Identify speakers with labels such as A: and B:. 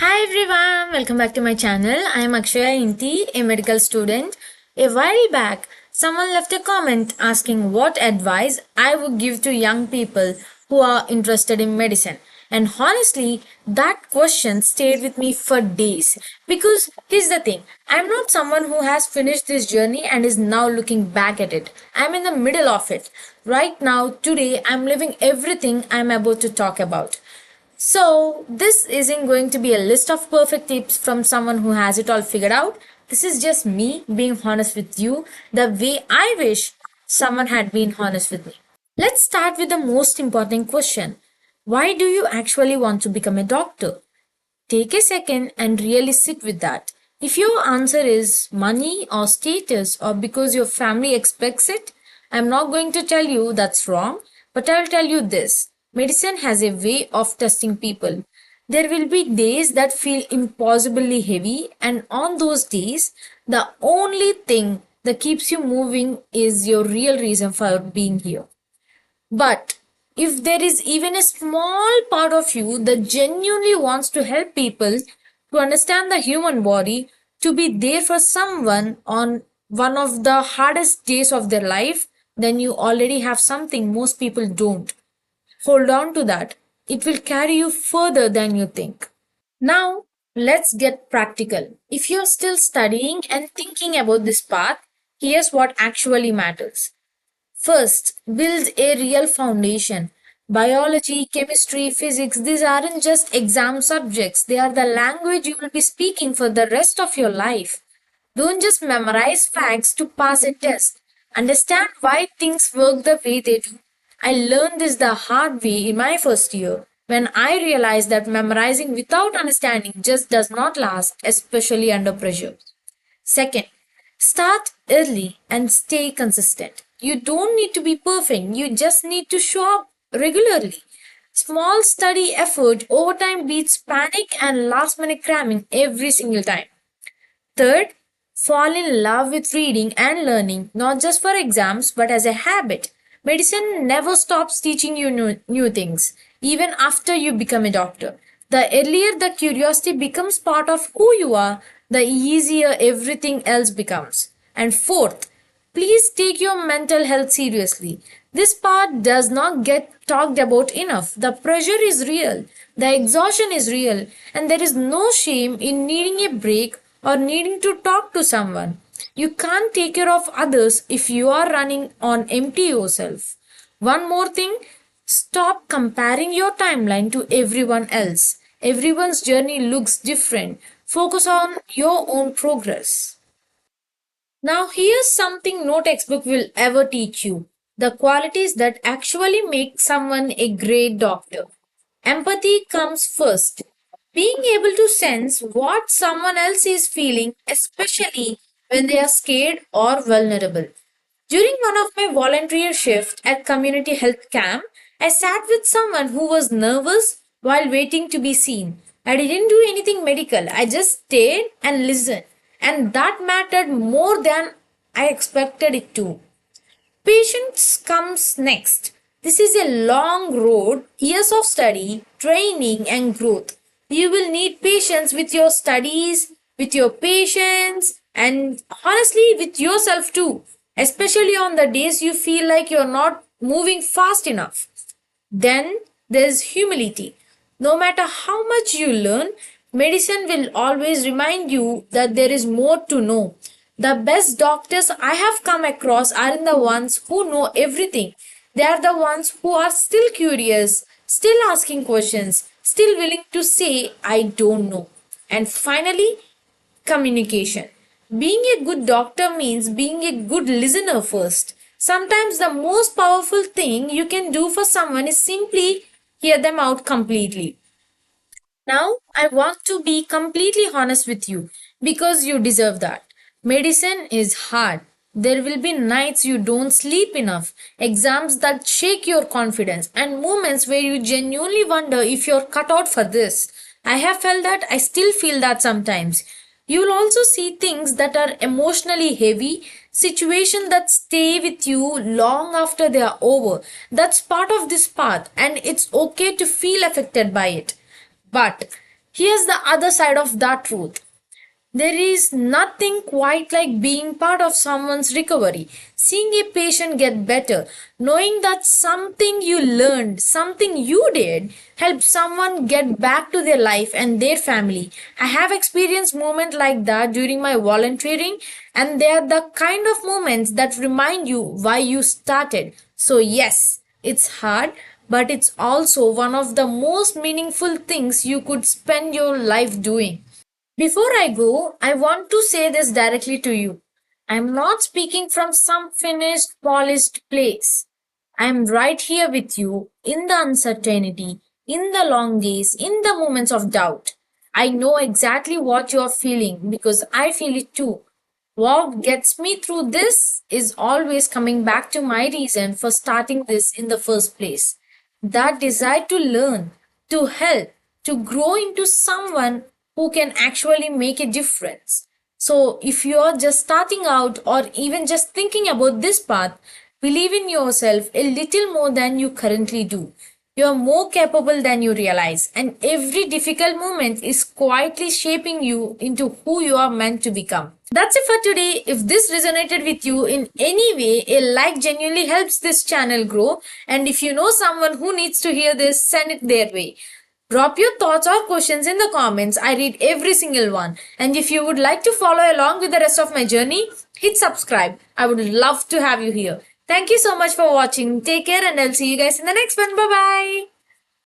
A: Hi everyone, welcome back to my channel. I am Akshaya Inti, a medical student. A while back, someone left a comment asking what advice I would give to young people who are interested in medicine. And honestly, that question stayed with me for days. Because here's the thing, I'm not someone who has finished this journey and is now looking back at it. I'm in the middle of it. Right now, today, I'm living everything I'm about to talk about. So, this isn't going to be a list of perfect tips from someone who has it all figured out. This is just me being honest with you the way I wish someone had been honest with me. Let's start with the most important question. Why do you actually want to become a doctor? Take a second and really sit with that. If your answer is money or status or because your family expects it, I'm not going to tell you that's wrong, but I will tell you this. Medicine has a way of testing people. There will be days that feel impossibly heavy, and on those days, the only thing that keeps you moving is your real reason for being here. But if there is even a small part of you that genuinely wants to help people to understand the human body, to be there for someone on one of the hardest days of their life, then you already have something most people don't. Hold on to that. It will carry you further than you think. Now, let's get practical. If you're still studying and thinking about this path, here's what actually matters. First, build a real foundation. Biology, chemistry, physics, these aren't just exam subjects, they are the language you will be speaking for the rest of your life. Don't just memorize facts to pass a test. Understand why things work the way they do. I learned this the hard way in my first year when I realized that memorizing without understanding just does not last, especially under pressure. Second, start early and stay consistent. You don't need to be perfect, you just need to show up regularly. Small study effort over time beats panic and last minute cramming every single time. Third, fall in love with reading and learning, not just for exams but as a habit. Medicine never stops teaching you new things, even after you become a doctor. The earlier the curiosity becomes part of who you are, the easier everything else becomes. And fourth, please take your mental health seriously. This part does not get talked about enough. The pressure is real, the exhaustion is real, and there is no shame in needing a break or needing to talk to someone. You can't take care of others if you are running on empty yourself. One more thing, stop comparing your timeline to everyone else. Everyone's journey looks different. Focus on your own progress. Now, here's something no textbook will ever teach you, the qualities that actually make someone a great doctor. Empathy comes first. Being able to sense what someone else is feeling, especially when they are scared or vulnerable. During one of my volunteer shifts at community health camp, I sat with someone who was nervous while waiting to be seen. I didn't do anything medical. I just stayed and listened. And that mattered more than I expected it to. Patience comes next. This is a long road, years of study, training, and growth. You will need patience with your studies, with your patients, and honestly with yourself too, especially on the days you feel like you're not moving fast enough. Then there's humility. No matter how much you learn, medicine will always remind you that there is more to know. The best doctors I have come across aren't the ones who know everything. They are the ones who are still curious, still asking questions, still willing to say, I don't know. And finally, communication. Being a good doctor means being a good listener first. Sometimes the most powerful thing you can do for someone is simply hear them out completely. Now, I want to be completely honest with you because you deserve that. Medicine is hard. There will be nights you don't sleep enough, exams that shake your confidence, and moments where you genuinely wonder if you're cut out for this. I have felt that, I still feel that sometimes. You will also see things that are emotionally heavy, situations that stay with you long after they are over. That's part of this path, and it's okay to feel affected by it. But Here's the other side of that truth. There is nothing quite like being part of someone's recovery, seeing a patient get better, knowing that something you learned, something you did, helped someone get back to their life and their family. I have experienced moments like that during my volunteering, and they are the kind of moments that remind you why you started. So, yes, it's hard, but it's also one of the most meaningful things you could spend your life doing. Before I go, I want to say this directly to you. I'm not speaking from some finished, polished place. I'm right here with you in the uncertainty, in the long days, in the moments of doubt. I know exactly what you're feeling because I feel it too. What gets me through this is always coming back to my reason for starting this in the first place. That desire to learn, to help, to grow into someone who can actually make a difference. So, if you're just starting out or even just thinking about this path, believe in yourself a little more than you currently do. You are more capable than you realize, and every difficult moment is quietly shaping you into who you are meant to become. That's it for today. If this resonated with you in any way, a like genuinely helps this channel grow. And if you know someone who needs to hear this, send it their way. Drop your thoughts or questions in the comments. I read every single one. And if you would like to follow along with the rest of my journey, hit subscribe. I would love to have you here. Thank you so much for watching. Take care, and I'll see you guys in the next one. Bye bye.